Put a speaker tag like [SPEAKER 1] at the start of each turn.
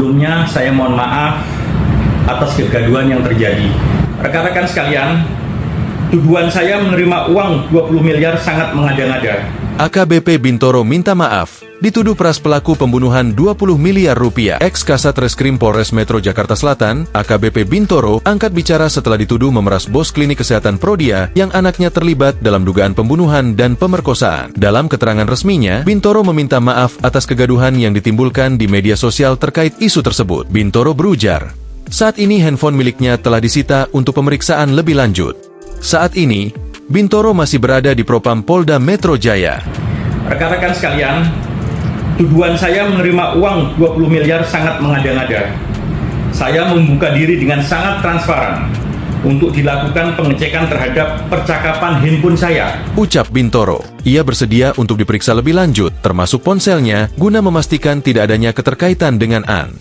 [SPEAKER 1] Sebelumnya saya mohon maaf atas kegaduhan yang terjadi. Rekan-rekan sekalian, tuduhan saya menerima uang 20 miliar sangat mengada-ngada.
[SPEAKER 2] AKBP Bintoro minta maaf, dituduh peras pelaku pembunuhan 20 miliar rupiah. Ex-Kasat Reskrim Polres Metro Jakarta Selatan, AKBP Bintoro, angkat bicara setelah dituduh memeras bos klinik kesehatan Prodia yang anaknya terlibat dalam dugaan pembunuhan dan pemerkosaan. Dalam keterangan resminya, Bintoro meminta maaf atas kegaduhan yang ditimbulkan di media sosial terkait isu tersebut. Bintoro berujar, saat ini handphone miliknya telah disita untuk pemeriksaan lebih lanjut. Saat ini, Bintoro masih berada di Propam Polda Metro Jaya.
[SPEAKER 1] Rekan-rekan sekalian, tuduhan saya menerima uang 20 miliar sangat mengada-ngada. Saya membuka diri dengan sangat transparan untuk dilakukan pengecekan terhadap percakapan handphone saya.
[SPEAKER 2] Ucap Bintoro, ia bersedia untuk diperiksa lebih lanjut, termasuk ponselnya, guna memastikan tidak adanya keterkaitan dengan An.